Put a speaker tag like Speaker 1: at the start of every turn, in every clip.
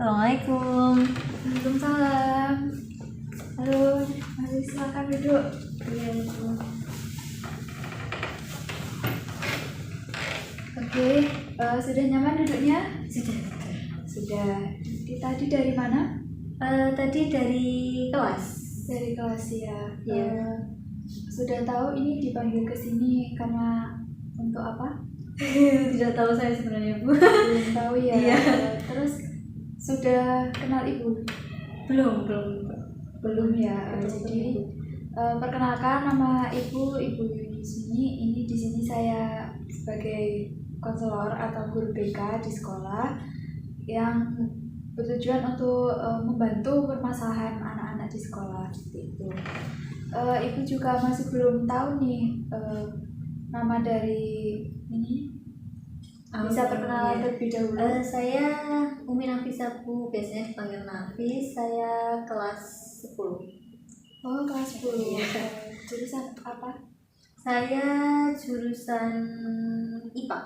Speaker 1: Assalamualaikum.
Speaker 2: Waalaikumsalam. Halo, mari silakan duduk.
Speaker 1: Iya, Bu.
Speaker 2: Oke, sudah nyaman duduknya?
Speaker 1: Sudah.
Speaker 2: Tadi dari mana?
Speaker 1: Tadi dari kelas.
Speaker 2: Dari kelas ya.
Speaker 1: Iya.
Speaker 2: Sudah tahu ini dipanggil ke sini karena untuk apa?
Speaker 1: Tidak tahu saya sebenarnya, Bu.
Speaker 2: Belum tahu ya.
Speaker 1: Iya.
Speaker 2: Terus sudah kenal ibu?
Speaker 1: Belum.
Speaker 2: Belum ya. Jadi perkenalkan, nama ibu Yuni. Ini di sini saya sebagai konselor atau guru BK di sekolah yang bertujuan untuk membantu permasalahan anak-anak di sekolah seperti itu. Ibu juga masih belum tahu nih nama dari ini. Bisa perkenalan terlebih dahulu.
Speaker 1: Saya Umi Nafisa, Bu. Biasanya dipanggil Nafis. Saya kelas 10.
Speaker 2: Oh, kelas 10.
Speaker 1: Iya.
Speaker 2: Jurusan apa?
Speaker 1: Saya jurusan IPA.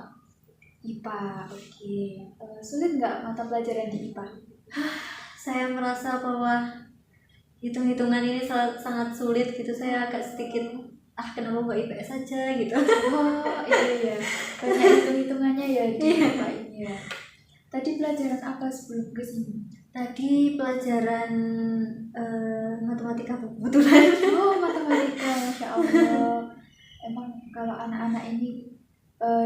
Speaker 2: IPA, oke. Sulit nggak mata pelajaran di IPA?
Speaker 1: Saya merasa bahwa hitung-hitungan ini sangat sulit gitu. Saya agak sedikit kenapa nggak IPS saja gitu.
Speaker 2: Oh iya, banyak hitung-hitungannya ya di IPA ini ya. Tadi pelajaran apa sebelum ke sini?
Speaker 1: Tadi pelajaran matematika kebetulan.
Speaker 2: Oh, matematika, Masya Allah. Emang kalau anak-anak ini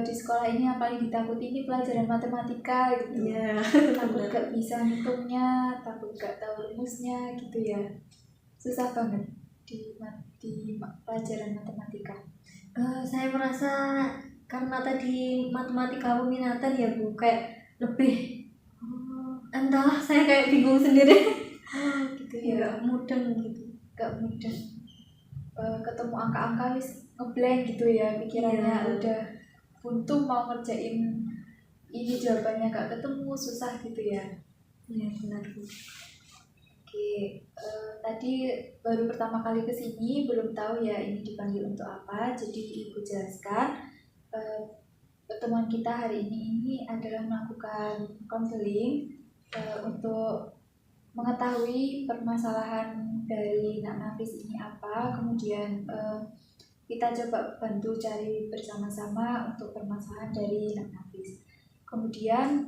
Speaker 2: di sekolah ini yang paling ditakuti ini pelajaran matematika gitu.
Speaker 1: Iya.
Speaker 2: Takut gak bisa ngitungnya, takut gak tahu rumusnya gitu ya. Susah banget di pelajaran matematika.
Speaker 1: Saya merasa karena tadi matematika peminatan ya, Bu, kayak lebih entahlah, saya kayak bingung sendiri.
Speaker 2: Gitu ya.
Speaker 1: Nggak mudeng gitu.
Speaker 2: Gak mudah. Ketemu angka-angka wis ngeblank gitu ya, pikirannya
Speaker 1: Iya.
Speaker 2: udah buntu mau ngerjain ini, jawabannya gak ketemu, susah gitu ya.
Speaker 1: Iya, benar, Bu.
Speaker 2: Oke, tadi baru pertama kali kesini, belum tahu ya ini dipanggil untuk apa. Jadi Ibu jelaskan, pertemuan kita hari ini adalah melakukan konseling untuk mengetahui permasalahan dari Nak Nafis ini apa, kemudian kita coba bantu cari bersama-sama untuk permasalahan dari Nak Nafis. Kemudian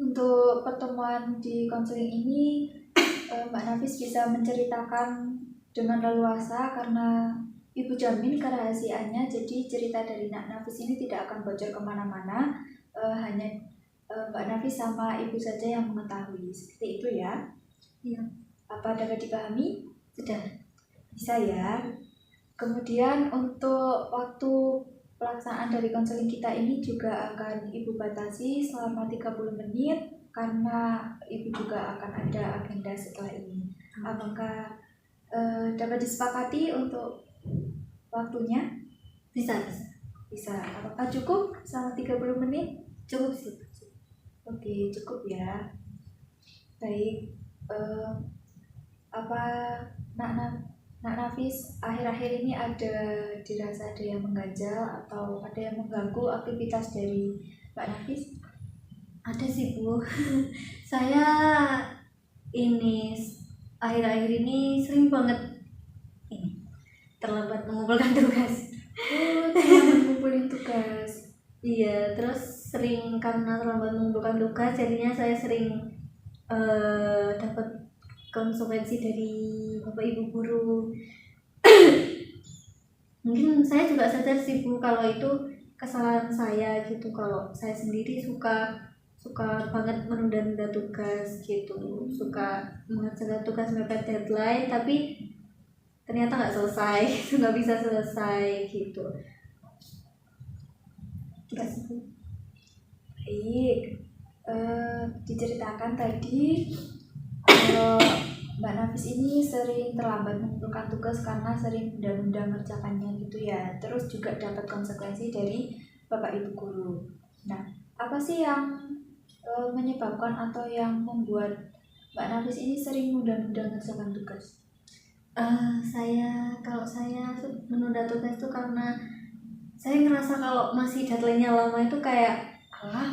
Speaker 2: untuk pertemuan di konseling ini Mbak Nafis bisa menceritakan dengan leluasa karena Ibu jamin kerahasiaannya. Jadi cerita dari Nak Nafis ini tidak akan bocor kemana-mana, hanya Mbak Nafis sama Ibu saja yang mengetahui. Seperti itu ya.
Speaker 1: Iya.
Speaker 2: Apa dapat dipahami?
Speaker 1: Sudah.
Speaker 2: Bisa ya. Kemudian untuk waktu pelaksanaan dari konseling kita ini juga akan Ibu batasi selama 30 menit karena Ibu juga akan ada agenda setelah ini. Apakah dapat disepakati untuk waktunya?
Speaker 1: Bisa.
Speaker 2: Bisa. Apakah cukup selama 30 menit?
Speaker 1: Cukup sih.
Speaker 2: Oke, cukup ya. Baik. Apa Nak Nafis akhir-akhir ini dirasa ada yang mengganjal atau ada yang mengganggu aktivitas dari Mbak Nafis?
Speaker 1: Ada sih, Bu. Saya ini akhir-akhir ini sering banget terlambat mengumpulkan tugas.
Speaker 2: Oh, terlambat ngumpulin tugas.
Speaker 1: Iya, terus sering karena terlambat mengumpulkan tugas, jadinya saya sering dapat konsekuensi dari Bapak Ibu guru. Mungkin saya juga sadar sih, Bu, kalau itu kesalahan saya gitu. Kalau saya sendiri suka banget menunda-nunda tugas gitu, suka mengerjakan tugas mepet deadline tapi ternyata nggak selesai, nggak bisa selesai gitu.
Speaker 2: Baik, diceritakan tadi kalau Mbak Nafis ini sering terlambat mengumpulkan tugas karena sering menunda-nunda mengerjakannya gitu ya. Terus juga dapat konsekuensi dari Bapak Ibu guru. Nah, apa sih yang menyebabkan atau yang membuat Mbak Nafis ini sering menunda-nunda mengerjakan tugas?
Speaker 1: Kalau saya menunda tugas itu karena saya ngerasa kalau masih deadline-nya lama itu kayak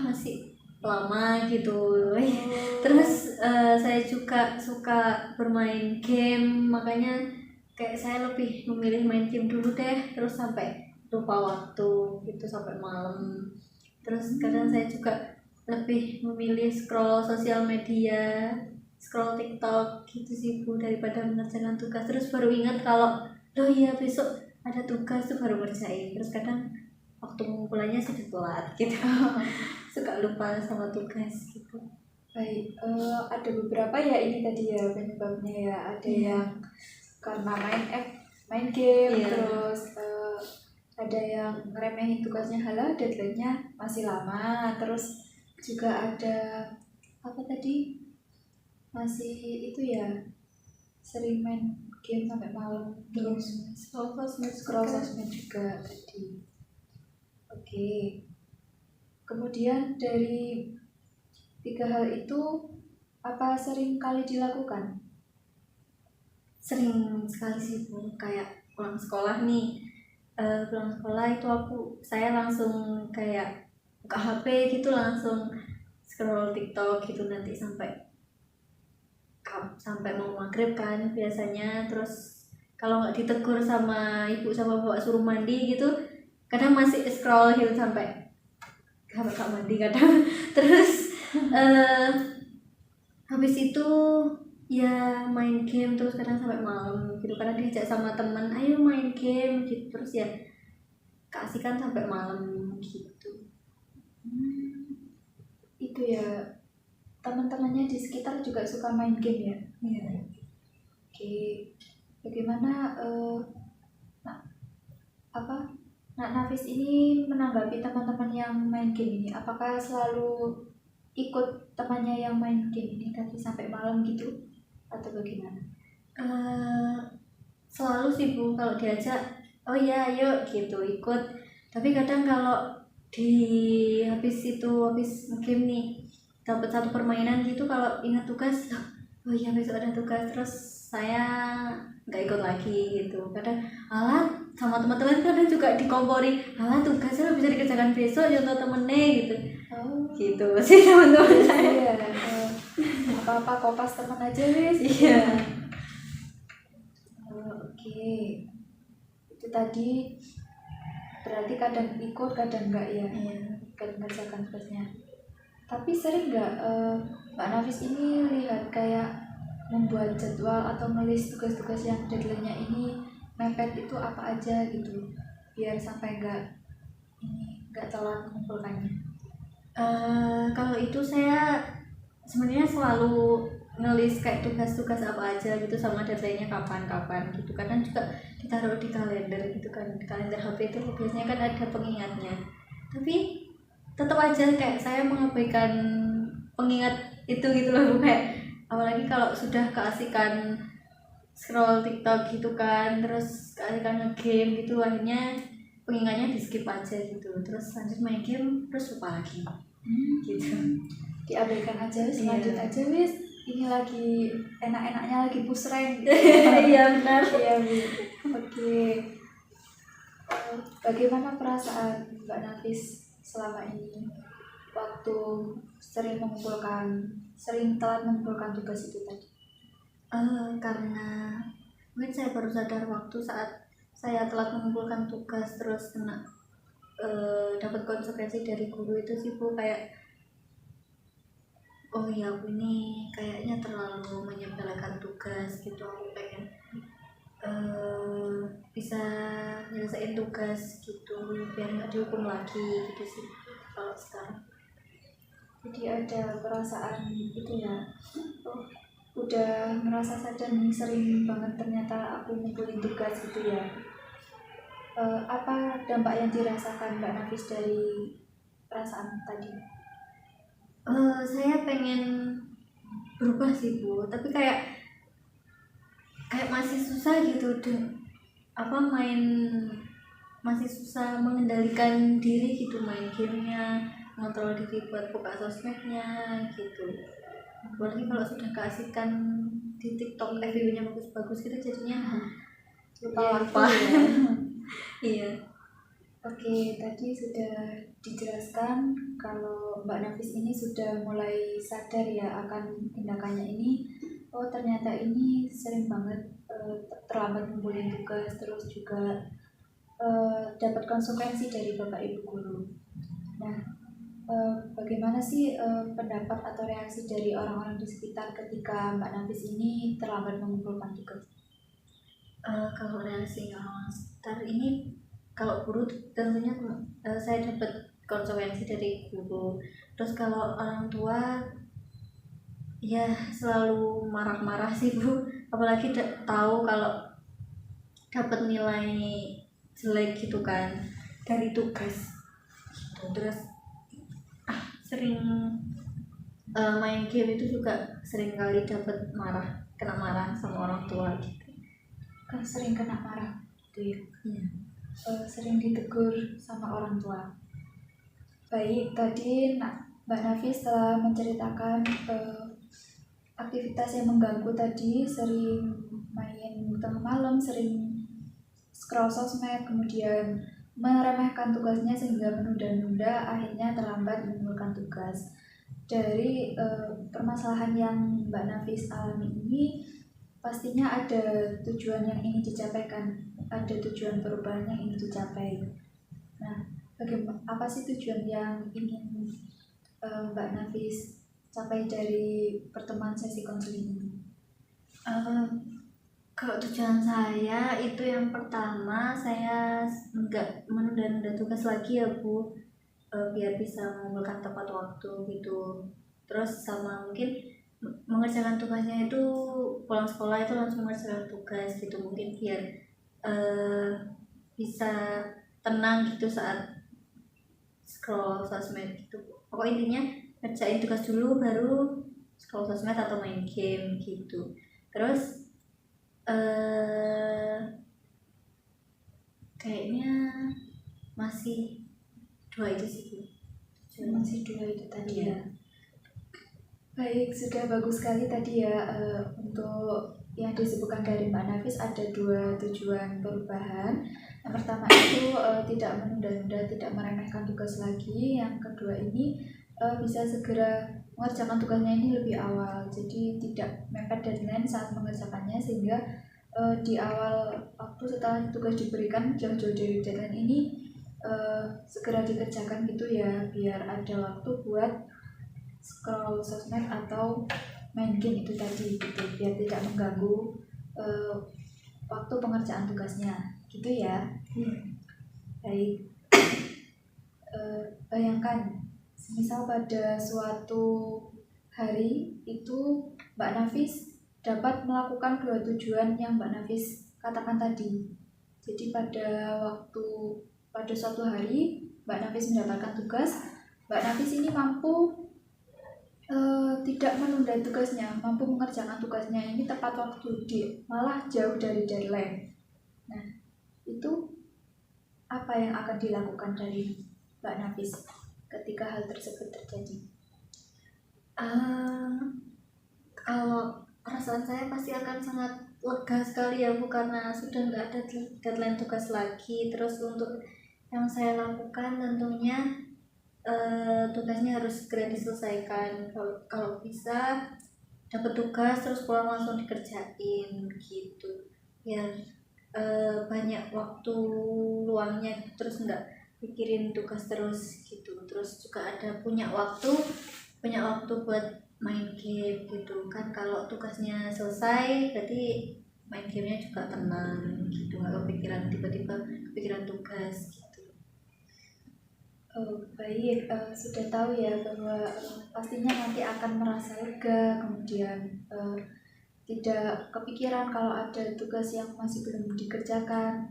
Speaker 1: masih lama gitu. Terus saya juga suka bermain game, makanya kayak saya lebih memilih main game dulu deh, terus sampai lupa waktu gitu sampai malam. Terus kadang saya juga lebih memilih scroll sosial media, scroll TikTok gitu sih Bu, daripada mengerjakan tugas. Terus baru ingat kalau oh iya besok ada tugas tuh baru ngerjain. Terus kadang waktu pengumpulannya sudah telat gitu. Suka lupa sama tugas gitu.
Speaker 2: Baik, ada beberapa ya ini tadi ya penyebabnya ya. Ada yang karena main game, terus ada yang ngeremehin tugasnya, halah deadline-nya masih lama, terus juga ada apa tadi, masih itu ya, sering main game sampai malam, terus scroll sosmed juga tadi. Oke, kemudian dari 3 hal itu apa sering kali dilakukan?
Speaker 1: Sering sekali sih Bu, kayak pulang sekolah nih, pulang sekolah itu saya langsung kayak buka HP gitu, langsung scroll TikTok gitu nanti sampai mau maghrib kan biasanya. Terus kalau nggak ditegur sama ibu sama bapak suruh mandi gitu, kadang masih scroll gitu sampai gak mandi kadang. Terus habis itu ya main game terus kadang sampai malam gitu, karena diajak sama teman ayo main game gitu, terus ya keasikan sampai malam gitu.
Speaker 2: Itu ya, teman-temannya di sekitar juga suka main game ya?
Speaker 1: Iya.
Speaker 2: Oke, bagaimana Nak Nafis ini menanggapi teman-teman yang main game ini? Apakah selalu ikut temannya yang main game ini tadi sampai malam gitu? Atau bagaimana?
Speaker 1: Selalu sih Bu, kalau diajak oh ya ayo gitu ikut. Tapi kadang kalau habis game nih dapat satu permainan gitu, kalau ingat tugas oh iya besok ada tugas, terus saya nggak ikut lagi gitu. Kadang alat sama teman-teman kadang juga dikompori, alat tugasnya bisa dikerjakan besok contoh temennya gitu. Gitu sih teman-teman saya.
Speaker 2: Apa-apa kopas teman aja wis.
Speaker 1: Iya.
Speaker 2: Oke, itu tadi berarti kadang ikut kadang enggak ya, kadang mengerjakan tugasnya. Tapi sering nggak Mbak Nafis ini lihat kayak membuat jadwal atau menulis tugas-tugas yang deadline-nya ini mepet itu apa aja gitu, biar sampai nggak telat mengumpulkannya?
Speaker 1: Kalau itu saya sebenarnya selalu nulis kayak tugas-tugas apa aja gitu sama deadline-nya kapan-kapan gitu. Kadang juga ditaruh di kalender gitu kan, di kalender HP itu biasanya kan ada pengingatnya. Tapi tetap aja kayak saya mengabaikan pengingat itu gitu loh, kayak apalagi kalau sudah keasikan scroll TikTok gitu kan, terus keasikan nge-game gitu, akhirnya pengingatnya di skip aja gitu, terus lanjut main game terus lupa lagi gitu.
Speaker 2: Diabaikan aja wis, lanjut aja wis, ini lagi enak-enaknya lagi push rank.
Speaker 1: Iya benar.
Speaker 2: Iya Bu. Oke. Bagaimana perasaan Mbak Nafis selama ini waktu sering telat mengumpulkan tugas itu tadi?
Speaker 1: Karena mungkin saya baru sadar waktu saat saya telat mengumpulkan tugas terus kena dapat konsekuensi dari guru itu sih Bu, kayak oh ya aku ini kayaknya terlalu menyepelekan tugas gitu. Aku pengen bisa nyelesain tugas gitu biar nggak dihukum lagi gitu sih kalau sekarang.
Speaker 2: Jadi ada perasaan itu ya, oh udah merasa sadar nih sering banget ternyata aku ngumpulin tugas gitu ya. Apa dampak yang dirasakan Mbak Nafis dari perasaan tadi?
Speaker 1: Saya pengen berubah sih Bu, tapi kayak masih susah gitu masih susah mengendalikan diri gitu, main gamenya, ngontrol diri buat buka sosmednya gitu. Apalagi kalau sudah keasikan di TikTok, FYP-nya bagus-bagus gitu, jadinya lupa.
Speaker 2: Ya.
Speaker 1: Iya.
Speaker 2: Oke, tadi sudah dijelaskan kalau Mbak Nafis ini sudah mulai sadar ya akan tindakannya ini. Oh, ternyata ini sering banget terlambat ngumpulin tugas, terus juga dapat konsekuensi dari Bapak Ibu guru. Nah, bagaimana sih pendapat atau reaksi dari orang-orang di sekitar ketika Mbak Nafis ini terlambat mengumpulkan tugas?
Speaker 1: Kalau reaksi orang sekitar ini, kalau guru tentunya saya dapat konsekuensi dari guru. Terus kalau orang tua ya selalu marah-marah sih Bu, apalagi tahu kalau dapat nilai jelek gitu kan dari tugas gitu. Terus sering main game itu juga sering kali dapat kena marah sama orang tua gitu.
Speaker 2: Kan sering kena marah gitu ya.
Speaker 1: Iya.
Speaker 2: Sering ditegur sama orang tua. Baik, tadi Mbak Nafis telah menceritakan aktivitas yang mengganggu tadi, sering main tengah malam, sering scroll sosmed, kemudian meremehkan tugasnya sehingga menunda-nunda, akhirnya terlambat mengumpulkan tugas. Dari permasalahan yang Mbak Nafis alami ini, pastinya ada tujuan yang ingin dicapaikan, ada tujuan perubahan yang ingin dicapai. Nah, apa sih tujuan yang ingin Mbak Nafis capai dari pertemuan sesi konseling ini?
Speaker 1: Kalau tujuan saya itu yang pertama, saya nggak menunda-nunda tugas lagi ya Bu, biar bisa mengumpulkan tepat waktu gitu. Terus sama mungkin mengerjakan tugasnya itu pulang sekolah itu langsung mengerjakan tugas gitu, mungkin biar bisa tenang gitu saat scroll sosmed gitu. Pokoknya intinya ngerjain tugas dulu baru scroll sosmed atau main game gitu. Terus kayaknya masih 2 itu sih Bu.
Speaker 2: Masih 2 itu tadi ya. Baik, sudah bagus sekali tadi ya untuk yang disebutkan dari Mbak Nafis ada 2 tujuan perubahan. Yang pertama itu tidak menunda-nunda, tidak meremehkan tugas lagi. Yang kedua ini bisa segera mengerjakan tugasnya ini lebih awal. Jadi tidak mepet deadline saat mengerjakannya sehingga di awal waktu setelah tugas diberikan jauh-jauh dari deadline ini segera dikerjakan gitu ya, biar ada waktu buat scroll sosmed atau main game itu tadi gitu, biar tidak mengganggu waktu pengerjaan tugasnya gitu ya. Baik, bayangkan misal pada suatu hari itu Mbak Nafis dapat melakukan 2 tujuan yang Mbak Nafis katakan tadi. Jadi pada suatu hari Mbak Nafis mendapatkan tugas, Mbak Nafis ini mampu tidak menunda tugasnya, mampu mengerjakan tugasnya ini tepat waktu, malah jauh dari deadline. Nah, itu apa yang akan dilakukan dari Mbak Nafis ketika hal tersebut terjadi?
Speaker 1: Kalau perasaan saya pasti akan sangat lega sekali ya Bu, karena sudah nggak ada deadline tugas lagi. Terus untuk yang saya lakukan tentunya tugasnya harus segera diselesaikan. Kalau bisa dapat tugas terus pulang langsung dikerjain gitu, biar banyak waktu luangnya, terus nggak pikirin tugas terus gitu. Terus juga ada punya waktu buat main game gitu kan. Kalau tugasnya selesai berarti main gamenya juga tenang gitu, nggak kepikiran tiba-tiba kepikiran tugas gitu.
Speaker 2: Baik, sudah tahu ya bahwa pastinya nanti akan merasa lega, kemudian tidak kepikiran kalau ada tugas yang masih belum dikerjakan.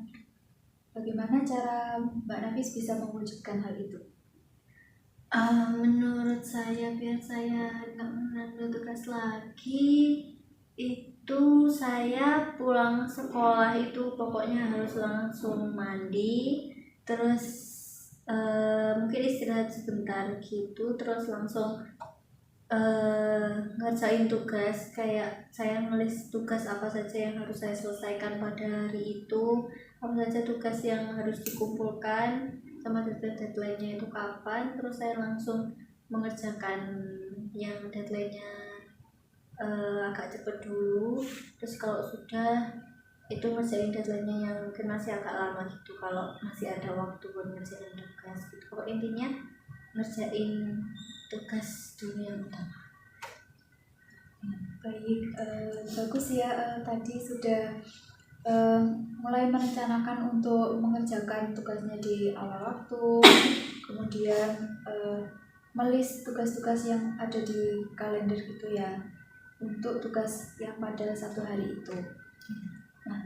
Speaker 2: Bagaimana cara Mbak Nafis bisa mewujudkan hal itu?
Speaker 1: Menurut saya, biar saya nggak menunda tugas lagi, itu saya pulang sekolah itu pokoknya harus langsung mandi, terus mungkin istirahat sebentar gitu, terus langsung ngerjain tugas. Kayak saya nulis tugas apa saja yang harus saya selesaikan pada hari itu, apa saja tugas yang harus dikumpulkan, sama deadline-nya itu kapan, terus saya langsung mengerjakan yang deadline-nya agak cepat dulu. Terus kalau sudah itu ngerjain deadline-nya yang mungkin masih agak lama gitu, kalau masih ada waktu buat ngerjain tugas gitu. Kalau intinya ngerjain tugas dulu yang utama.
Speaker 2: Baik, bagus ya, tadi sudah mulai merencanakan untuk mengerjakan tugasnya di awal waktu, kemudian melis tugas-tugas yang ada di kalender gitu ya, untuk tugas yang pada satu hari itu. Nah,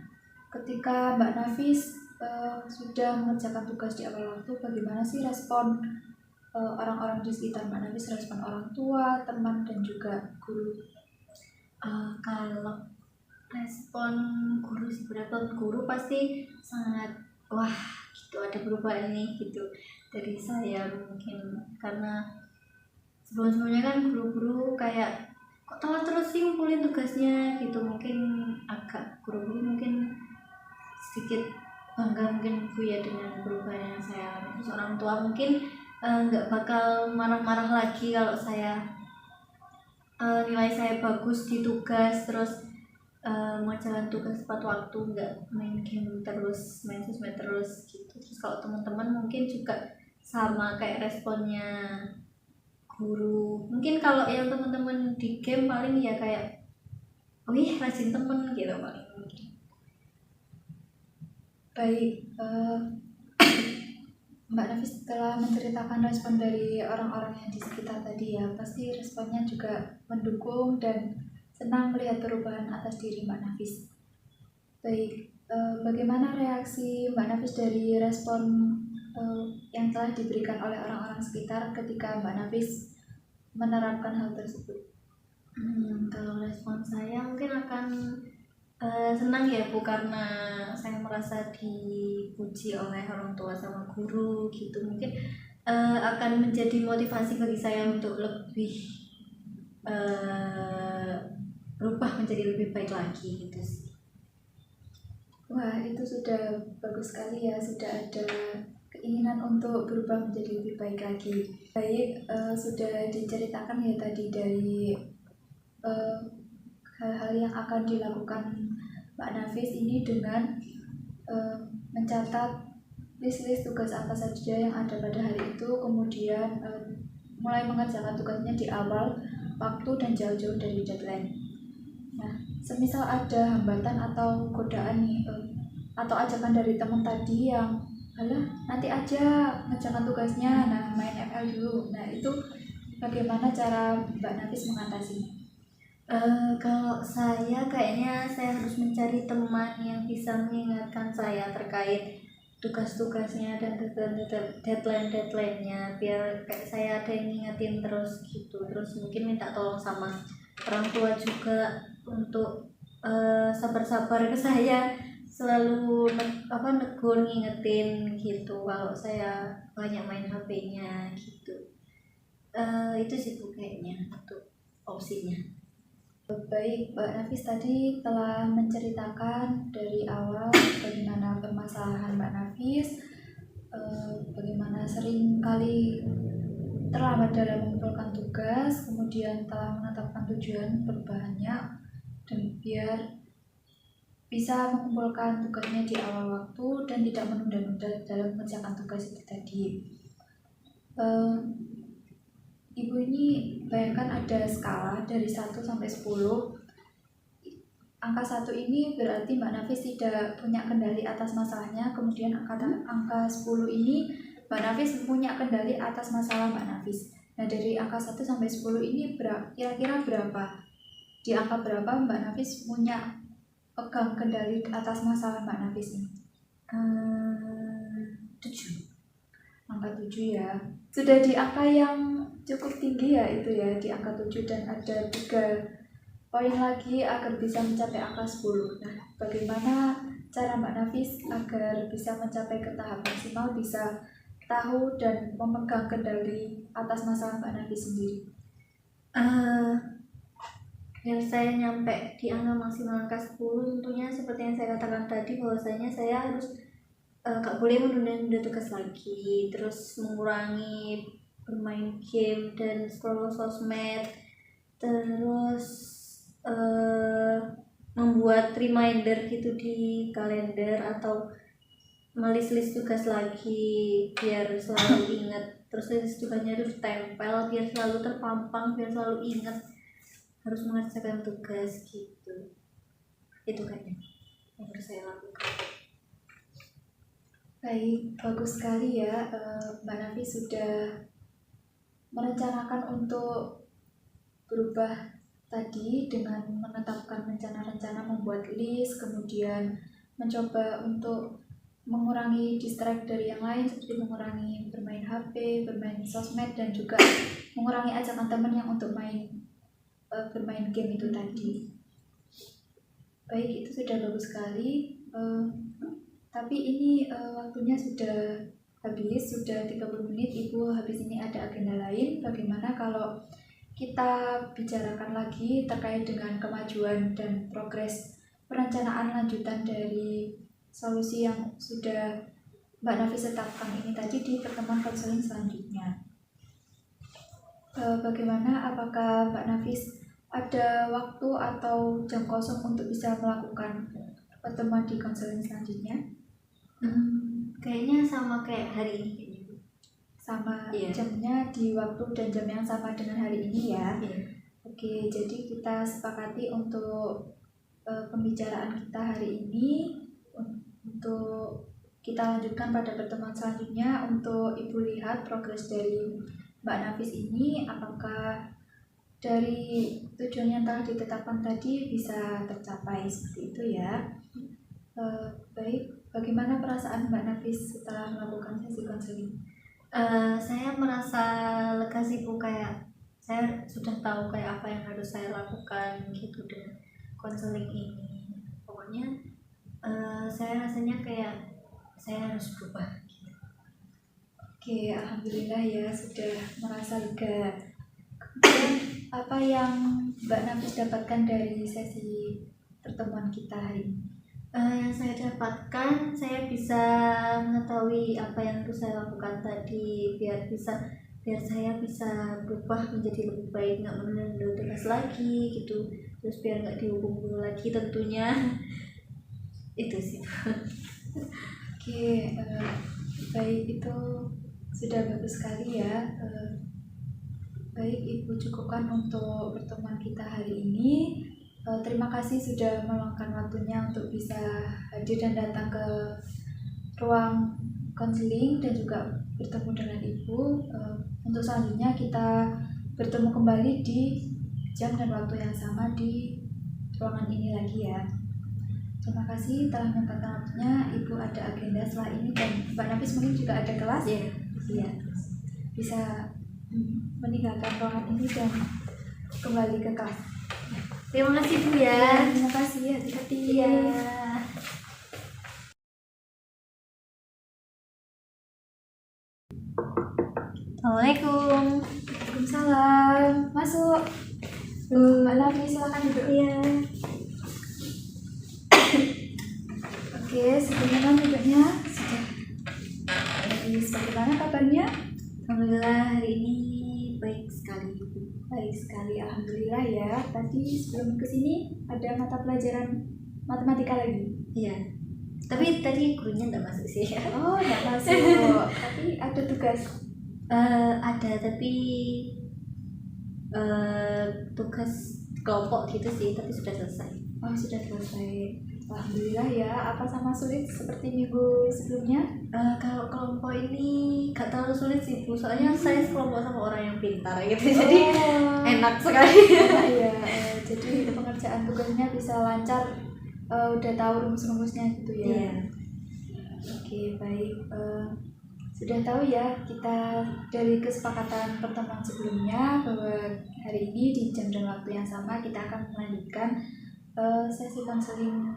Speaker 2: ketika Mbak Nafis sudah mengerjakan tugas di awal waktu, bagaimana sih respon orang-orang di sekitar Mbak Nafis, respon orang tua, teman, dan juga guru?
Speaker 1: Kalau respon guru sih, guru pasti sangat wah gitu, ada perubahan ini gitu dari saya. Mungkin karena sebelumnya kan guru-guru kayak kok telat terus sih ngumpulin tugasnya gitu, mungkin agak guru-guru mungkin sedikit bangga mungkin Bu ya dengan perubahan yang saya alami. Terus orang tua mungkin nggak bakal marah-marah lagi kalau saya nilai saya bagus di tugas, terus mengerjakan tugas tepat waktu, nggak main game terus, main sosmed terus gitu. Terus kalau teman-teman mungkin juga sama kayak responnya guru. Mungkin kalau yang teman-teman di game paling ya kayak wih rajin temen gitu paling mungkin.
Speaker 2: Baik, Mbak Nafis setelah menceritakan respon dari orang-orang yang di sekitar tadi ya, pasti responnya juga mendukung dan senang melihat perubahan atas diri Mbak Nafis. Baik, bagaimana reaksi Mbak Nafis dari respon yang telah diberikan oleh orang-orang sekitar ketika Mbak Nafis menerapkan hal tersebut?
Speaker 1: Kalau respon saya mungkin akan senang ya Bu, karena saya merasa dipuji oleh orang tua sama guru gitu. Mungkin akan menjadi motivasi bagi saya untuk lebih berubah menjadi lebih baik lagi gitu sih.
Speaker 2: Wah, itu sudah bagus sekali ya, sudah ada keinginan untuk berubah menjadi lebih baik lagi. Baik, sudah diceritakan ya tadi dari hal-hal yang akan dilakukan Mbak Nafis ini dengan mencatat list-list tugas apa saja yang ada pada hari itu, kemudian mulai mengerjakan tugasnya di awal waktu dan jauh-jauh dari deadline. Nah, semisal ada hambatan atau godaan nih, atau ajakan dari teman tadi yang alah nanti aja ngerjakan tugasnya, nah main ML dulu. Nah, itu bagaimana cara Mbak Nafis mengatasinya?
Speaker 1: Kalau saya kayaknya saya harus mencari teman yang bisa mengingatkan saya terkait tugas-tugasnya dan deadline-nya, biar kayak saya ada yang ngingetin terus gitu. Terus mungkin minta tolong sama orang tua juga untuk sabar-sabar ke saya, selalu negur ngingetin gitu kalau saya banyak main HP-nya gitu. Itu sih Bu kayaknya untuk opsinya.
Speaker 2: Baik, Mbak Nafis tadi telah menceritakan dari awal bagaimana permasalahan Mbak Nafis, bagaimana sering kali terlambat dalam mengumpulkan tugas, kemudian telah menetapkan tujuan perubahannya dan biar bisa mengumpulkan tugasnya di awal waktu dan tidak menunda-nunda dalam mengerjakan tugas itu tadi. Ibu ini bayangkan ada skala dari 1 sampai 10. Angka 1 ini berarti Mbak Nafis tidak punya kendali atas masalahnya. Kemudian angka 10 ini Mbak Nafis punya kendali atas masalah Mbak Nafis. Nah, dari angka 1 sampai 10 ini kira-kira berapa? Di angka berapa Mbak Nafis punya pegang kendali atas masalah Mbak Nafis ini?
Speaker 1: 7.
Speaker 2: Angka 7 ya. Sudah di angka yang cukup tinggi ya itu ya, di angka 7, dan ada 3 poin lagi agar bisa mencapai angka 10. Nah, bagaimana cara Mbak Nafis agar bisa mencapai ke tahap maksimal, bisa tahu dan memegang kendali atas masalah Mbak Nafis sendiri?
Speaker 1: Biar saya nyampe di angka maksimal angka 10, tentunya seperti yang saya katakan tadi, bahwasanya saya harus gak boleh menunda-nunda tugas lagi, terus mengurangi bermain game dan scroll sosmed, terus membuat reminder gitu di kalender atau melis-list tugas lagi biar selalu ingat, terus list tugasnya itu ditempel biar selalu terpampang, biar selalu ingat harus mengerjakan tugas gitu. Itu kayaknya yang harus saya lakukan.
Speaker 2: Baik, bagus sekali ya, Mbak Nafi sudah merencanakan untuk berubah tadi dengan menetapkan rencana-rencana, membuat list, kemudian mencoba untuk mengurangi distract dari yang lain seperti mengurangi bermain HP, bermain sosmed, dan juga mengurangi ajakan teman yang untuk bermain game itu tadi. Baik, itu sudah bagus sekali. Tapi ini waktunya sudah habis, sudah 30 menit. Ibu habis ini ada agenda lain. Bagaimana kalau kita bicarakan lagi terkait dengan kemajuan dan progres perencanaan lanjutan dari solusi yang sudah Mbak Nafis tetapkan ini tadi di pertemuan konseling selanjutnya. Bagaimana, apakah Mbak Nafis ada waktu atau jam kosong untuk bisa melakukan pertemuan di konseling selanjutnya?
Speaker 1: Kayaknya sama kayak hari ini kayaknya.
Speaker 2: Sama
Speaker 1: Iya.
Speaker 2: jamnya di waktu dan jam yang sama dengan hari ini ya.
Speaker 1: Iya.
Speaker 2: Oke, jadi kita sepakati untuk pembicaraan kita hari ini untuk kita lanjutkan pada pertemuan selanjutnya untuk Ibu lihat progres dari Mbak Nafis ini, apakah dari tujuan yang telah ditetapkan tadi bisa tercapai seperti itu ya. Baik, bagaimana perasaan Mbak Nafis setelah melakukan sesi konseling?
Speaker 1: Saya merasa lega sih Bu, kayak saya sudah tahu kayak apa yang harus saya lakukan gitu dengan konseling ini. Pokoknya saya rasanya kayak saya harus berubah gitu.
Speaker 2: Oke, alhamdulillah ya sudah merasa lega. Kemudian apa yang Mbak Nafis dapatkan dari sesi pertemuan kita hari ini?
Speaker 1: Yang saya dapatkan, saya bisa mengetahui apa yang harus saya lakukan tadi biar saya bisa berubah menjadi lebih baik, nggak menunda tugas lagi gitu, terus biar nggak dihukum guru lagi tentunya. Itu sih.
Speaker 2: Oke, baik, itu sudah bagus sekali ya. Baik, Ibu cukupkan untuk pertemuan kita hari ini. Terima kasih sudah meluangkan waktunya untuk bisa hadir dan datang ke ruang konseling dan juga bertemu dengan Ibu. Untuk selanjutnya kita bertemu kembali di jam dan waktu yang sama di ruangan ini lagi ya. Terima kasih telah menyempatkan waktunya. Ibu ada agenda setelah ini dan Mbak Nafis mungkin juga ada kelas. Iya. Bisa meninggalkan ruangan ini dan kembali ke kelas.
Speaker 1: Terima kasih Bu ya.
Speaker 2: Terima kasih, hati-hati.
Speaker 1: Iya. Assalamualaikum.
Speaker 2: Waalaikumsalam. Masuk. Mbak Nafi, silakan duduk.
Speaker 1: Iya.
Speaker 2: Oke, sebelumnya duduknya sudah. Bagaimana kabarnya?
Speaker 1: Alhamdulillah hari ini baik sekali.
Speaker 2: Baik sekali, alhamdulillah ya. Tadi sebelum kesini ada mata pelajaran matematika lagi.
Speaker 1: Iya. Tapi tadi gurunya nggak masuk sih.
Speaker 2: Oh, nggak masuk. Tapi ada tugas.
Speaker 1: Ada, tapi tugas kelompok gitu sih, tapi sudah selesai.
Speaker 2: Oh, sudah selesai. Alhamdulillah ya. Apa sama sulit seperti minggu sebelumnya?
Speaker 1: Kalau kelompok ini gak terlalu sulit sih Bu, soalnya saya sekelompok sama orang yang pintar gitu, jadi enak sekali.
Speaker 2: Iya, jadi pengerjaan tugasnya bisa lancar, udah tahu rumus-rumusnya gitu ya.
Speaker 1: Iya.
Speaker 2: Oke, baik. Sudah tahu ya kita dari kesepakatan pertemuan sebelumnya bahwa hari ini di jam dan waktu yang sama kita akan melanjutkan sesi konseling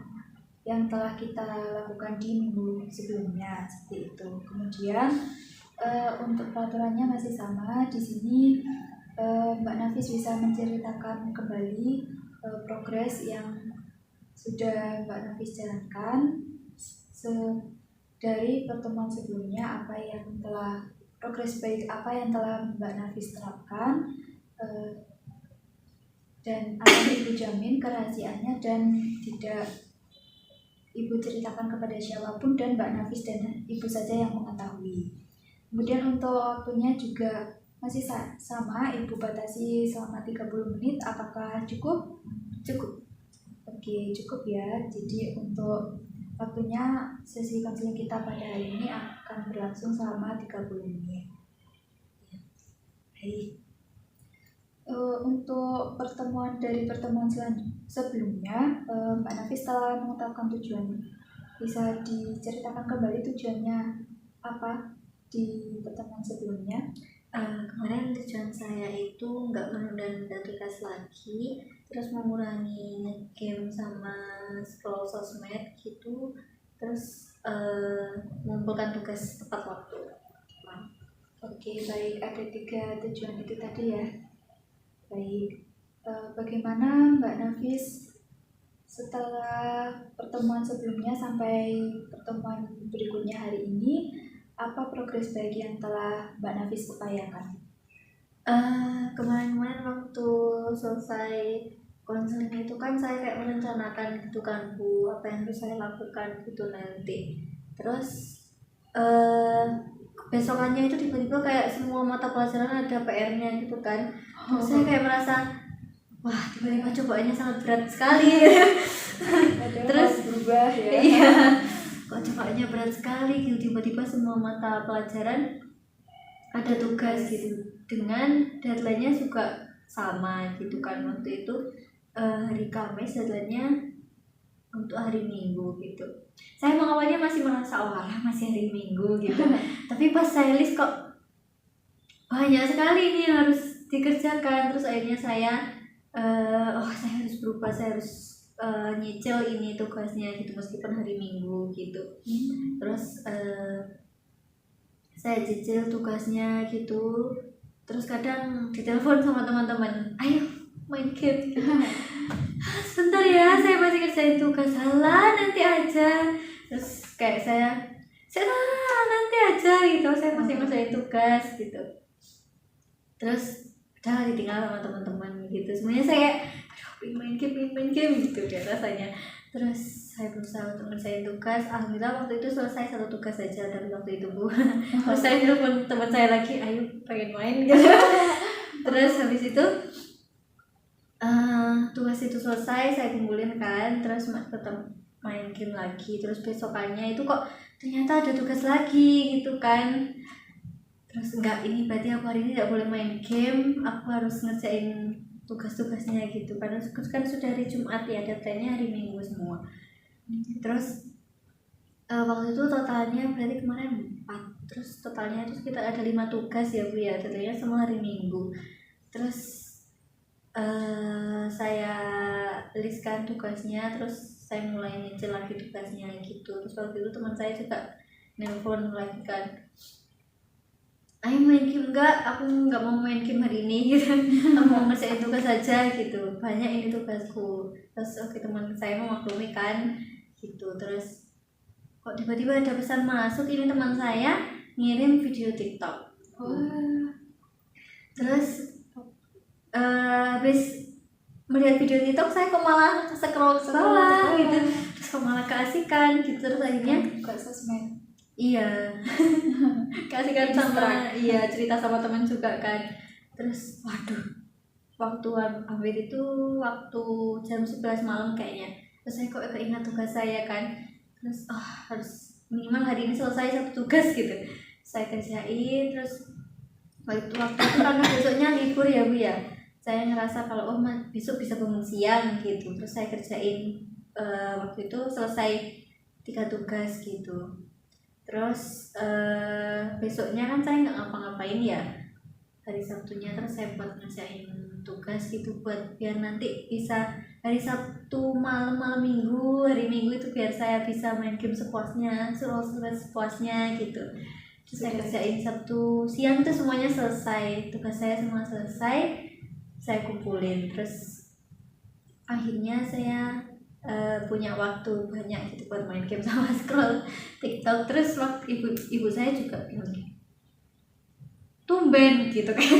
Speaker 2: yang telah kita lakukan di minggu sebelumnya seperti itu. Kemudian untuk peraturannya masih sama. Di sini Mbak Nafis bisa menceritakan kembali progres yang sudah Mbak Nafis jalankan dari pertemuan sebelumnya progres baik apa yang telah Mbak Nafis terapkan, dan akan Ibu jamin kerahasiaannya dan tidak Ibu ceritakan kepada siapapun dan Mbak Nafis dan Ibu saja yang mengetahui. Kemudian untuk waktunya juga masih sama, Ibu batasi selama 30 menit. Apakah cukup?
Speaker 1: Cukup.
Speaker 2: Oke, cukup ya. Jadi untuk waktunya sesi konseling kita pada hari ini akan berlangsung selama 30 menit. Baik. Untuk pertemuan sebelumnya, Mbak Nafis telah menetapkan tujuan. Bisa diceritakan kembali tujuannya apa di pertemuan sebelumnya?
Speaker 1: Kemarin tujuan saya itu nggak menunda tugas lagi, terus mengurangi game sama scroll sosmed gitu, terus mengumpulkan tugas tepat waktu.
Speaker 2: Oke, baik, ada 3 tujuan itu tadi ya. Baik, bagaimana Mbak Nafis setelah pertemuan sebelumnya sampai pertemuan berikutnya hari ini, apa progres baik yang telah Mbak Nafis upayakan?
Speaker 1: Kemarin-kemarin waktu selesai konseling itu kan saya kayak merencanakan gitu kan Bu, apa yang harus saya lakukan gitu nanti. Terus besokannya itu tiba-tiba kayak semua mata pelajaran ada PR-nya gitu kan. Terus saya kayak merasa, wah tiba-tiba cobaannya sangat berat sekali.
Speaker 2: Terus berubah ya.
Speaker 1: Iya, kok cobaannya berat sekali gitu, tiba-tiba semua mata pelajaran ada tugas gitu, dengan deadline-nya juga sama gitu kan. Waktu itu hari Kamis, deadline-nya untuk hari Minggu gitu. Saya awalnya masih merasa masih hari Minggu gitu. Tapi pas saya list kok banyak sekali ini yang harus dikerjakan. Terus akhirnya saya saya harus berubah, saya harus nyicil ini tugasnya gitu meskipun hari Minggu gitu. Terus saya cicil tugasnya gitu. Terus kadang ditelepon sama teman-teman, ayo main game. Sebentar ya, saya masih kerjain tugas. Halah, nanti aja. Terus kayak saya nanti aja gitu, saya masih kerjain tugas gitu. Terus udah ditinggal sama teman-teman gitu. Sebenarnya saya pengen main game gitu deh rasanya. Terus saya berusaha untuk ngerjain tugas. Alhamdulillah waktu itu selesai 1 tugas saja dari waktu itu Bu. Terus saya telepon teman saya lagi, ayo pengen main gitu. Terus habis itu tugas itu selesai, saya kumpulin kan, terus tetap main game lagi. Terus besokannya itu kok ternyata ada tugas lagi gitu kan. Terus enggak, ini berarti aku hari ini tidak boleh main game, aku harus ngerjain tugas-tugasnya gitu. Karena kan sudah hari Jumat ya, deadline-nya hari Minggu semua. Terus waktu itu totalnya berarti kemarin 4. Terus totalnya itu kita ada 5 tugas ya Bu ya, deadline-nya semua hari Minggu. Terus saya listkan tugasnya, terus saya mulai nyicil lagi tugasnya gitu. Terus waktu itu teman saya juga nelpon lagi kan, ayo main game enggak, aku nggak mau main game hari ini gitu. Aku mau ngerjain tugas saja gitu, banyak ini tugasku. Terus oke, teman saya memaklumi kan gitu. Terus kok tiba-tiba ada pesan masuk, ini teman saya ngirim video TikTok. Terus habis melihat video TikTok saya kok malah scroll ke bawah gitu, terus kok malah keasikan gitu. Terus akhirnya
Speaker 2: buka sosmed.
Speaker 1: Iya. Keasikan sama cerita sama teman juga kan. Terus waduh, waktu hampir itu waktu jam 11 malam kayaknya. Terus saya kok keingat tugas saya kan. Terus harus minimal hari ini selesai 1 tugas gitu. Saya kerjain. Terus waktu itu karena besoknya libur ya Bu ya, saya ngerasa kalau besok bisa bangun siang gitu. Terus saya kerjain waktu itu selesai 3 tugas gitu. Terus besoknya kan saya nggak ngapa-ngapain ya hari Sabtunya. Terus saya buat ngerjain tugas gitu, buat biar nanti bisa hari Sabtu malam Minggu, hari Minggu itu biar saya bisa main game sepuasnya gitu. Terus saya kerjain Sabtu siang itu semuanya selesai, tugas saya semua selesai, saya kumpulin. Terus akhirnya saya punya waktu banyak gitu buat main game sama scroll TikTok. Terus waktu ibu saya juga bilang tumben gitu kan.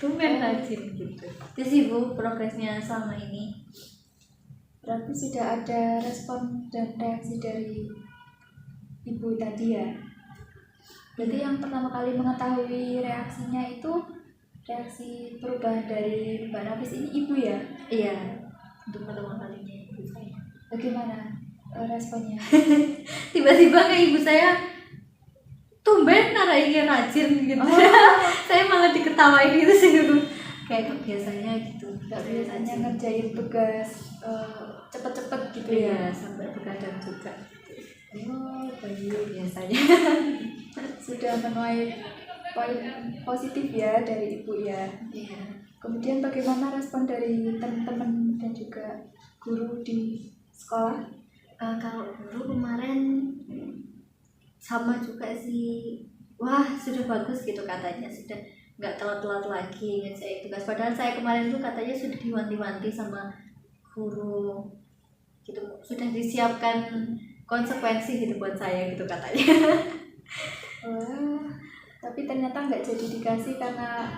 Speaker 1: Tumben rajin gitu. Terus ibu progresnya selama ini.
Speaker 2: Berarti sudah ada respon dan reaksi dari ibu tadi ya. Berarti yang pertama kali mengetahui reaksinya itu reaksi perubahan dari Mbak Nafis ini ibu ya?
Speaker 1: Iya, untuk pertama kalinya ibu saya.
Speaker 2: Bagaimana responnya?
Speaker 1: Tiba-tiba kayak ibu saya tumben narainya rajin gitu. Saya malah diketawain gitu sih dulu. Kayak gak biasanya gitu.
Speaker 2: Gak biasanya ngerjain tugas cepet-cepet gitu ya?
Speaker 1: Iya, sampai begadang juga. Oh, baik biasanya.
Speaker 2: Sudah menuai poin positif ya dari ibu ya.
Speaker 1: Iya.
Speaker 2: Kemudian bagaimana respon dari teman-teman dan juga guru di sekolah?
Speaker 1: Kalau guru kemarin sama juga sih, wah sudah bagus gitu katanya, sudah nggak telat-telat lagi ngerjain tugas. Padahal saya kemarin tuh katanya sudah diwanti-wanti sama guru gitu, sudah disiapkan konsekuensi gitu buat saya gitu katanya.
Speaker 2: Wah, tapi ternyata nggak jadi dikasih karena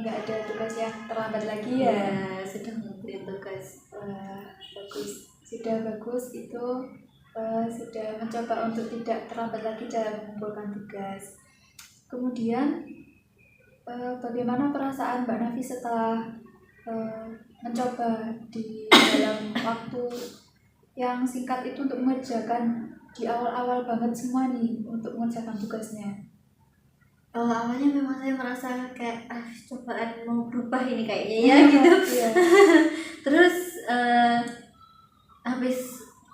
Speaker 2: nggak ada tugas yang terlambat lagi ya.
Speaker 1: Ya sudah memberi tugas.
Speaker 2: Bagus, sudah bagus itu sudah mencoba untuk tidak terlambat lagi dalam mengumpulkan tugas. Kemudian bagaimana perasaan Mbak Nafi setelah mencoba di dalam waktu yang singkat itu untuk mengerjakan di awal-awal banget semua nih untuk mengerjakan tugasnya?
Speaker 1: Awalnya memang saya merasa kayak cobaan mau berubah ini kayaknya ya gitu.
Speaker 2: Iya.
Speaker 1: Terus habis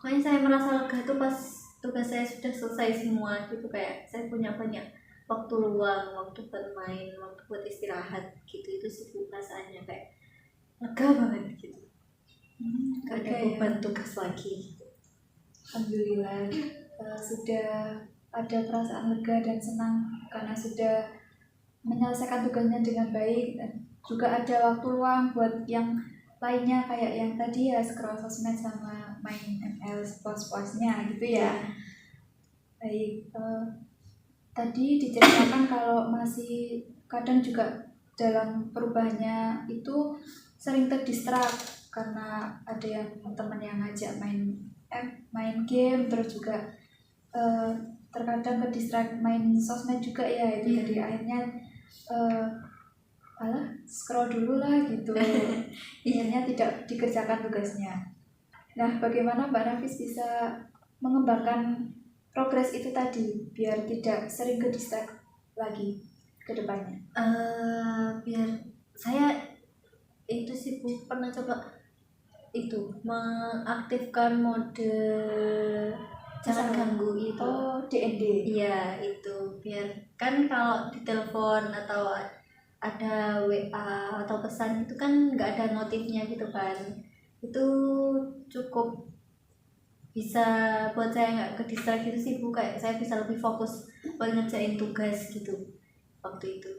Speaker 1: pokoknya saya merasa lega tuh pas tugas saya sudah selesai semua gitu, kayak saya punya banyak waktu luang, waktu buat main, waktu buat istirahat gitu. Itu sih perasaannya kayak lega banget gitu. Gak ada beban tugas lagi.
Speaker 2: Alhamdulillah sudah ada perasaan lega dan senang karena sudah menyelesaikan tugasnya dengan baik, dan juga ada waktu luang buat yang lainnya kayak yang tadi ya scroll sosmed sama main ML sepuas-puasnya gitu ya. Baik, tadi diceritakan kalau masih kadang juga dalam perubahannya itu sering terdistrak karena ada yang teman yang ngajak main game, terus juga terkadang kedistrak main sosmed juga ya itu. Jadi akhirnya scroll dulu lah gitu. Akhirnya tidak dikerjakan tugasnya. Nah, bagaimana Mbak Nafis bisa mengembangkan progres itu tadi biar tidak sering kedistrak lagi ke depannya?
Speaker 1: Biar saya itu sih Bu, pernah coba itu mengaktifkan mode jangan ganggu itu.
Speaker 2: Oh, DND.
Speaker 1: Iya, itu biar kan kalau di telepon atau ada WA atau pesan itu kan nggak ada notifnya gitu kan. Itu cukup bisa buat saya nggak ke distract gitu sih Bu, kayak saya bisa lebih fokus buat ngerjain tugas gitu waktu itu.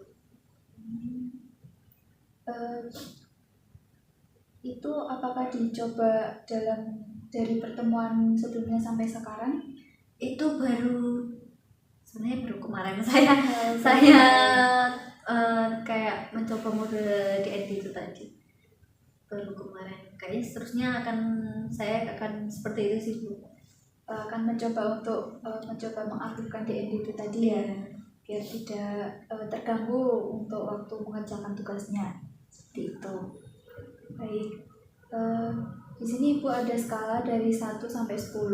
Speaker 2: Itu apakah dicoba dari pertemuan sebelumnya sampai sekarang?
Speaker 1: Itu sebenarnya baru kemarin saya kayak mencoba mode DND itu tadi, baru kemarin. Kayaknya seterusnya saya akan seperti itu sih Bu.
Speaker 2: Akan mencoba untuk mencoba mengaktifkan DND itu tadi ya, biar tidak terganggu untuk waktu mengerjakan tugasnya seperti itu. Baik, di sini Ibu ada skala dari 1 sampai 10.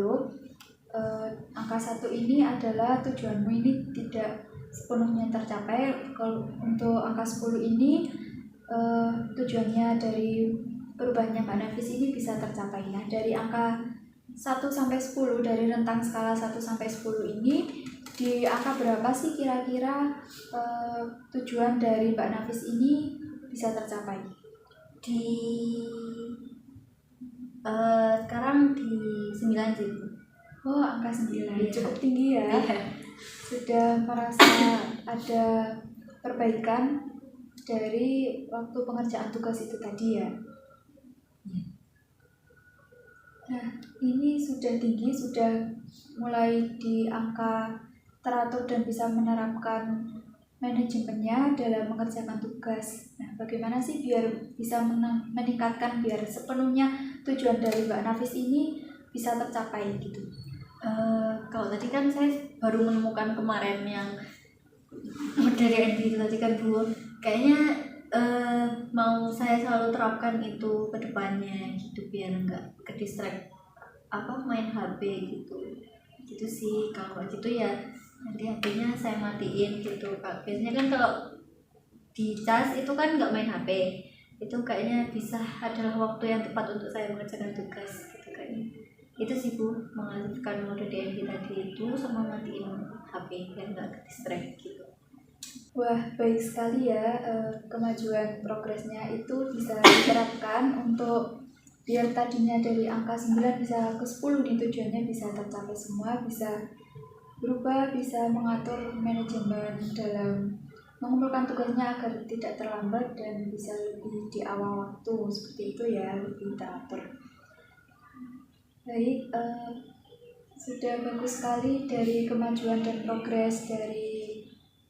Speaker 2: Angka 1 ini adalah tujuanmu ini tidak sepenuhnya tercapai. Kalau untuk angka 10 ini tujuannya dari perubahannya Mbak Nafis ini bisa tercapai. Nah, dari angka 1 sampai 10, dari rentang skala 1 sampai 10 ini, di angka berapa sih kira-kira tujuan dari Mbak Nafis ini bisa tercapai?
Speaker 1: Sekarang di 9 sih Bu.
Speaker 2: Oh, angka 9.
Speaker 1: Iya.
Speaker 2: Cukup tinggi ya.
Speaker 1: Iya.
Speaker 2: Sudah merasa ada perbaikan dari waktu pengerjaan tugas itu tadi ya. Nah, ini sudah tinggi, sudah mulai di angka teratur dan bisa menerapkan manajemennya dalam mengerjakan tugas. Nah, bagaimana sih biar bisa meningkatkan, biar sepenuhnya tujuan dari Mbak Nafis ini bisa tercapai gitu?
Speaker 1: Kalau tadi kan saya baru menemukan kemarin yang dari itu tadi kan Bu, kayaknya mau saya selalu terapkan itu ke depannya gitu biar nggak ke distract main HP gitu sih. Kalau gitu ya nanti HP-nya saya matiin gitu. Biasanya kan kalau di cas itu kan nggak main HP, itu kayaknya bisa adalah waktu yang tepat untuk saya mengerjakan tugas gitu kayaknya. Itu sih Bu, mengaktifkan mode DND tadi itu sama matiin HP biar nggak ke distract gitu.
Speaker 2: Wah, baik sekali ya, kemajuan progresnya itu bisa diterapkan untuk biar tadinya dari angka 9 bisa ke 10 nih, tujuannya bisa tercapai semua, bisa berubah, bisa mengatur manajemen dalam mengumpulkan tugasnya agar tidak terlambat dan bisa lebih di awal waktu, seperti itu ya, lebih teratur. Baik, sudah bagus sekali dari kemajuan dan progres dari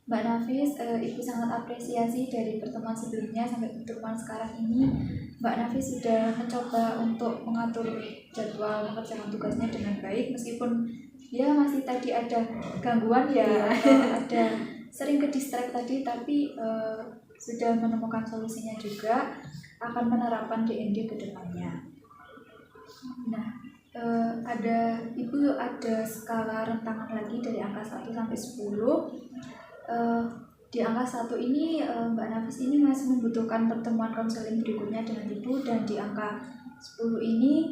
Speaker 2: Mbak Nafis. Ibu sangat apresiasi dari pertemuan sebelumnya sampai pertemuan sekarang ini. Mbak Nafis sudah mencoba untuk mengatur jadwal mengerjakan tugasnya dengan baik, meskipun ya masih tadi ada gangguan ya, atau ada sering ke distract tadi, tapi sudah menemukan solusinya juga, akan menerapkan DND ke depannya. Nah, ada skala rentangan lagi dari angka 1 sampai 10. Di angka 1 ini Mbak Nafis ini masih membutuhkan pertemuan konseling berikutnya dengan Ibu, dan di angka 10 ini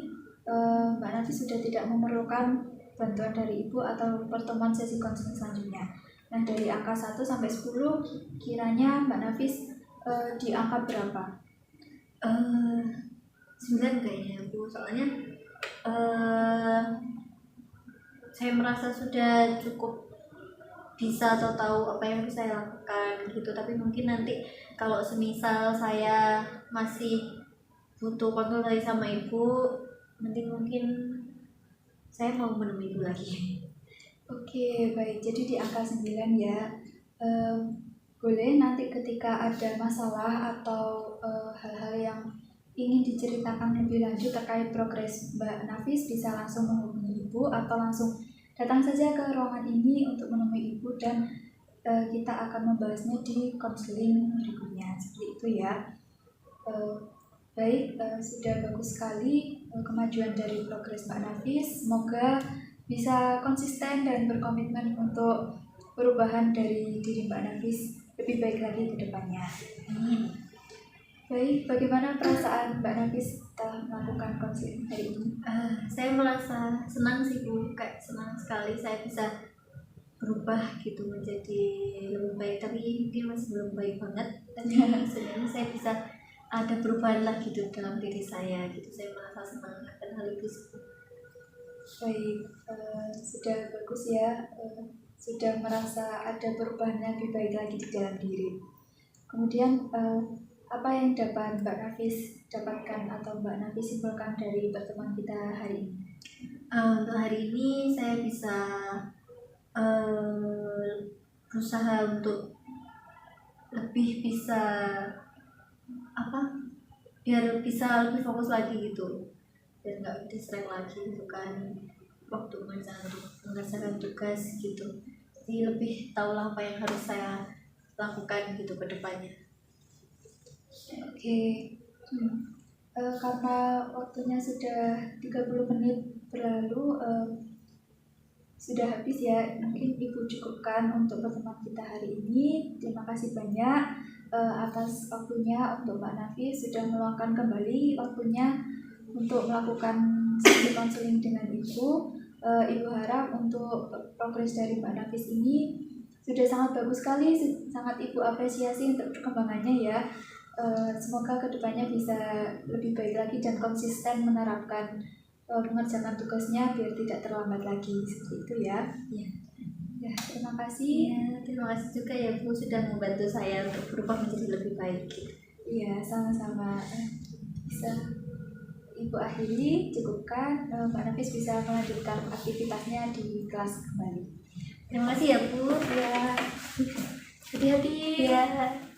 Speaker 2: Mbak Nafis sudah tidak memerlukan bantuan dari Ibu atau pertemuan sesi konseling selanjutnya. Nah, dari angka 1 sampai 10 kiranya Mbak Nafis di angka berapa?
Speaker 1: 9 kayaknya Bu, soalnya saya merasa sudah cukup bisa atau tahu apa yang harus saya lakukan gitu. Tapi mungkin nanti kalau semisal saya masih butuh konsultasi sama Ibu, nanti mungkin saya mau menemui Ibu lagi.
Speaker 2: Oke, baik. Jadi di angka 9 ya. Boleh nanti ketika ada masalah atau hal-hal yang ingin diceritakan lebih lanjut terkait progres Mbak Nafis, bisa langsung menghubungi Ibu atau langsung datang saja ke ruangan ini untuk menemui Ibu, dan kita akan membahasnya di konseling berikutnya, seperti itu ya. Baik, sudah bagus sekali kemajuan dari progres Mbak Nafis. Semoga bisa konsisten dan berkomitmen untuk perubahan dari diri Mbak Nafis lebih baik lagi ke depannya. Baik, bagaimana perasaan Mbak Nafis setelah melakukan konseling hari ini?
Speaker 1: Saya merasa senang sih Bu, kayak senang sekali saya bisa berubah gitu menjadi lebih baik, tapi mungkin masih belum baik banget. Tapi sebenarnya saya bisa ada perubahan lagi gitu dalam diri saya gitu. Saya merasa senang akan hal itu.
Speaker 2: Baik, sudah bagus ya, sudah merasa ada perubahan yang lebih baik lagi di dalam diri. Kemudian apa yang dapat Mbak Nafis dapatkan atau Mbak Nafis simpulkan dari pertemuan kita hari ini?
Speaker 1: Untuk hari ini saya bisa berusaha untuk lebih bisa biar bisa lebih fokus lagi gitu, biar nggak distract lagi gitu kan waktu mengerjakan tugas gitu. Jadi lebih tahulah apa yang harus saya lakukan gitu ke depannya.
Speaker 2: Oke, karena waktunya sudah 30 menit berlalu, sudah habis ya, mungkin Ibu cukupkan untuk pertemuan kita hari ini. Terima kasih banyak atas waktunya untuk Mbak Nafis, sudah meluangkan kembali waktunya untuk melakukan sesi konseling dengan Ibu. Ibu harap untuk progres dari Mbak Nafis ini sudah sangat bagus sekali, sangat Ibu apresiasi untuk perkembangannya ya. Semoga kedepannya bisa lebih baik lagi dan konsisten menerapkan mengerjakan tugasnya biar tidak terlambat lagi, seperti itu ya. Ya, terima kasih.
Speaker 1: Terima kasih juga ya Bu sudah membantu saya untuk berubah menjadi lebih baik.
Speaker 2: Iya, sama-sama. Bisa. Ibu akhiri, cukupkan. Mbak Nafis bisa melanjutkan aktivitasnya di kelas kembali.
Speaker 1: Terima kasih ya Bu.
Speaker 2: Ya, hati-hati.
Speaker 1: Ya.